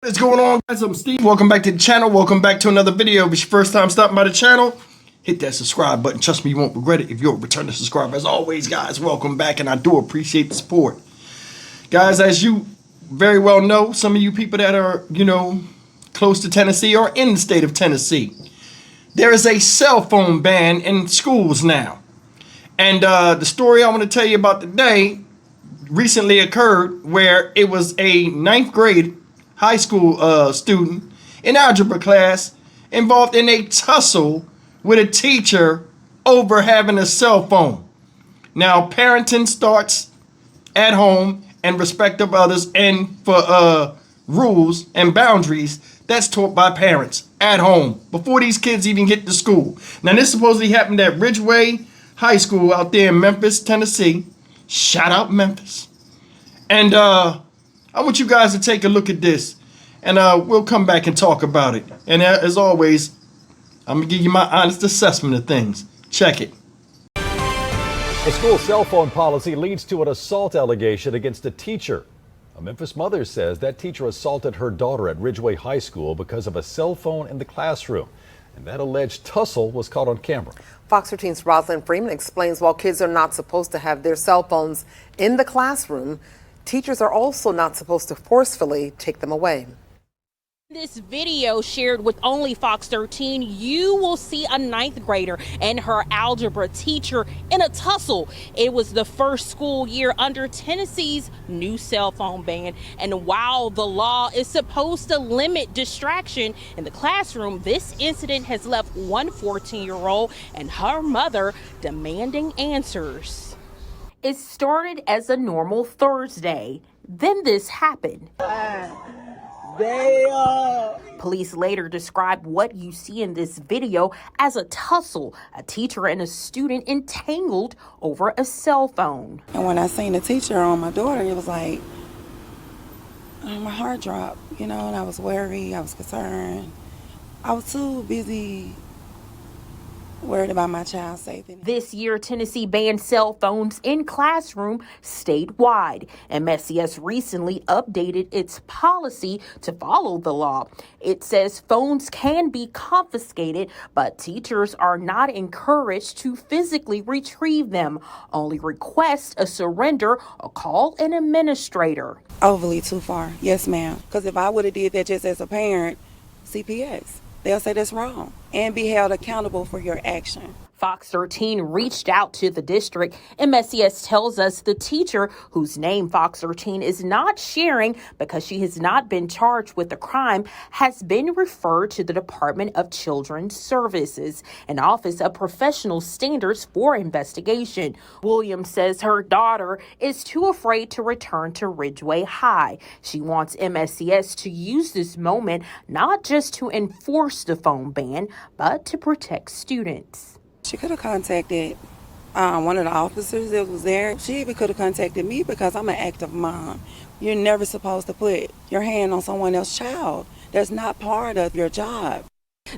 What's going on, guys? I'm Steve. Welcome back to the channel. Welcome back to another video. If it's your first time stopping by the channel, hit that subscribe button. Trust me, you won't regret it if you're a returning subscriber. As always, guys, welcome back, and I do appreciate the support. Guys, as you very well know, some of you people that are, close to Tennessee or in the state of Tennessee, there is a cell phone ban in schools now. And the story I want to tell you about today recently occurred where it was a 9th grade high school student in algebra class involved in a tussle with a teacher over having a cell phone. Now, parenting starts at home and respect of others, and for rules and boundaries, that's taught by parents at home before these kids even get to school. Now, this supposedly happened at Ridgeway High School out there in Memphis, Tennessee. Shout out Memphis. And I want you guys to take a look at this, and we'll come back and talk about it. And as always, I'm going to give you my honest assessment of things. Check it. A school cell phone policy leads to an assault allegation against a teacher. A Memphis mother says that teacher assaulted her daughter at Ridgeway High School because of a cell phone in the classroom. And that alleged tussle was caught on camera. Fox 13's Rosalind Freeman explains while kids are not supposed to have their cell phones in the classroom, teachers are also not supposed to forcefully take them away. This video shared with only Fox 13, you will see a 9th grader and her algebra teacher in a tussle. It was the first school year under Tennessee's new cell phone ban. And while the law is supposed to limit distraction in the classroom, this incident has left one 14-year-old and her mother demanding answers. It started as a normal Thursday. Then this happened. Police later described what you see in this video as a tussle, a teacher and a student entangled over a cell phone. And when I seen the teacher on my daughter, it was like, my heart dropped, and I was worried, I was concerned. I was too busy worried about my child's safety. This year, Tennessee banned cell phones in classroom statewide. MSCS recently updated its policy to follow the law. It says phones can be confiscated, but teachers are not encouraged to physically retrieve them. Only request a surrender or call an administrator. Overly too far. Yes, ma'am. Because if I would have did that just as a parent, CPS. They'll say that's wrong and be held accountable for your action. Fox 13 reached out to the district. MSCS tells us the teacher, whose name Fox 13 is not sharing because she has not been charged with the crime, has been referred to the Department of Children's Services, an office of professional standards for investigation. Williams says her daughter is too afraid to return to Ridgeway High. She wants MSCS to use this moment not just to enforce the phone ban, but to protect students. She could have contacted one of the officers that was there. She even could have contacted me because I'm an active mom. You're never supposed to put your hand on someone else's child. That's not part of your job.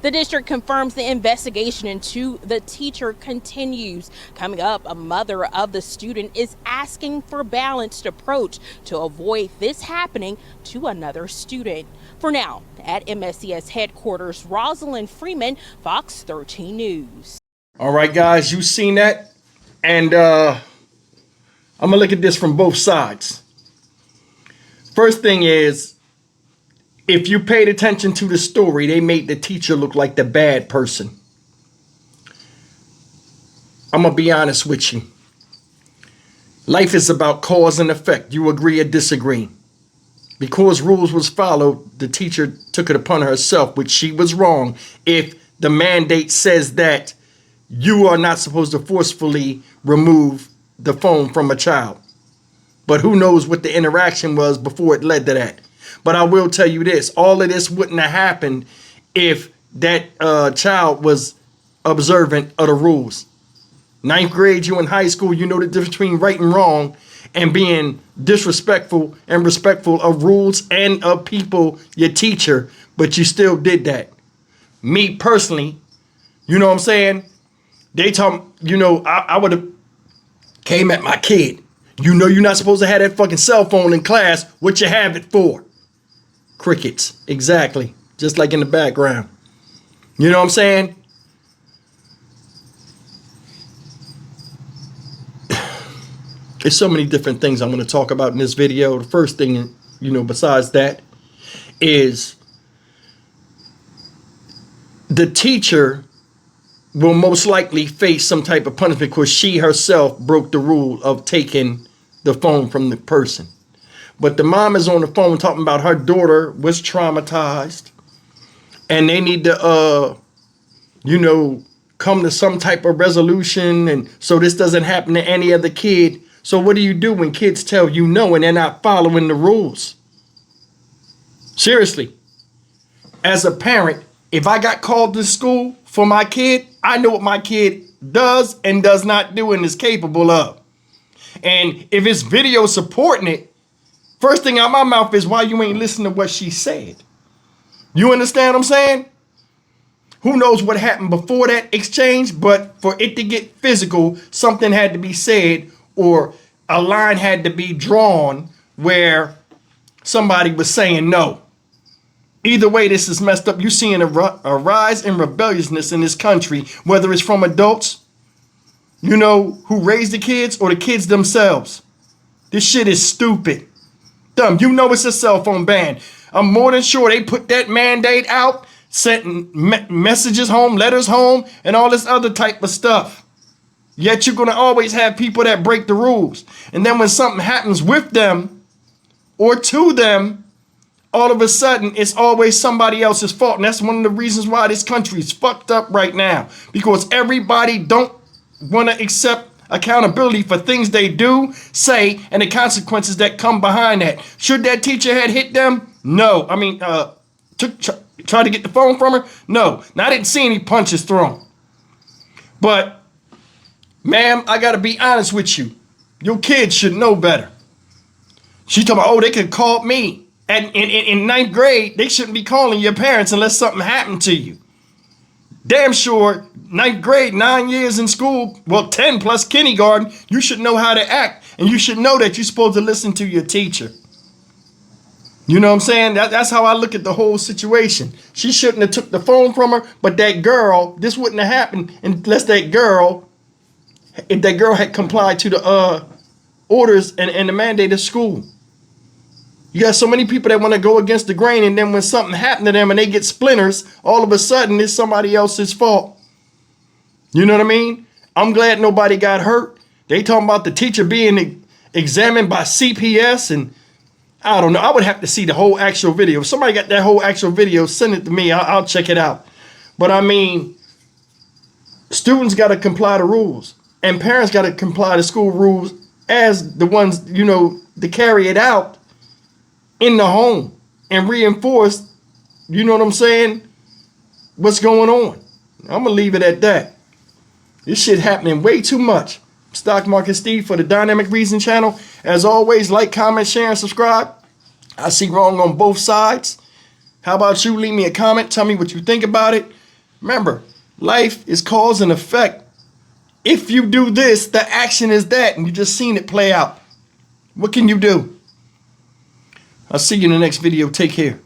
The district confirms the investigation into the teacher continues. Coming up, a mother of the student is asking for balanced approach to avoid this happening to another student. For now, at MSCS headquarters, Rosalind Freeman, Fox 13 News. All right, guys, you seen that? And I'm going to look at this from both sides. First thing is, if you paid attention to the story, they made the teacher look like the bad person. I'm going to be honest with you. Life is about cause and effect. You agree or disagree. Because rules was followed, the teacher took it upon herself, which she was wrong. If the mandate says that you are not supposed to forcefully remove the phone from a child. But who knows what the interaction was before it led to that. But I will tell you this, all of this wouldn't have happened if that child was observant of the rules. 9th grade, you in high school, you know the difference between right and wrong, and being disrespectful and respectful of rules and of people, your teacher, but you still did that. Me personally, you know what I'm saying? They told me, I would have came at my kid. You know you're not supposed to have that fucking cell phone in class. What you have it for? Crickets. Exactly. Just like in the background. You know what I'm saying? There's so many different things I'm going to talk about in this video. The first thing, besides that is the teacher will most likely face some type of punishment because she herself broke the rule of taking the phone from the person. But the mom is on the phone talking about her daughter was traumatized and they need to, come to some type of resolution. And so this doesn't happen to any other kid. So what do you do when kids tell you no and they're not following the rules? Seriously, as a parent, if I got called to school for my kid, I know what my kid does and does not do and is capable of. And if it's video supporting it, first thing out my mouth is why you ain't listening to what she said. You understand what I'm saying? Who knows what happened before that exchange, but for it to get physical, something had to be said or a line had to be drawn where somebody was saying no. Either way, this is messed up. You're seeing a rise in rebelliousness in this country, whether it's from adults, who raise the kids or the kids themselves. This shit is stupid. Dumb. It's a cell phone ban. I'm more than sure they put that mandate out, sent messages home, letters home, and all this other type of stuff. Yet you're going to always have people that break the rules. And then when something happens with them or to them, all of a sudden, it's always somebody else's fault. And that's one of the reasons why this country is fucked up right now. Because everybody don't want to accept accountability for things they do, say, and the consequences that come behind that. Should that teacher had hit them? No. I mean, try to get the phone from her? No. Now, I didn't see any punches thrown. But, ma'am, I got to be honest with you. Your kids should know better. She talking about, they could call me. And in ninth grade, they shouldn't be calling your parents unless something happened to you. Damn sure, ninth grade, 9 years in school, 10 plus kindergarten, you should know how to act. And you should know that you're supposed to listen to your teacher. You know what I'm saying? That's how I look at the whole situation. She shouldn't have took the phone from her, but that girl, this wouldn't have happened unless if that girl had complied to the orders and the mandate of school. You got so many people that want to go against the grain, and then when something happened to them and they get splinters, all of a sudden it's somebody else's fault. You know what I mean? I'm glad nobody got hurt. They talking about the teacher being examined by CPS, and I don't know. I would have to see the whole actual video. If somebody got that whole actual video, send it to me. I'll check it out. But I mean, students got to comply to rules, and parents got to comply to school rules as the ones, to carry it out in the home and reinforce, you know what I'm saying, what's going on. I'm going to leave it at that. This shit happening way too much. Stock Market Steve for the Dynamic Reason channel. As always, like, comment, share, and subscribe. I see wrong on both sides. How about you? Leave me a comment. Tell me what you think about it. Remember, life is cause and effect. If you do this, the action is that, and you just seen it play out. What can you do? I'll see you in the next video. Take care.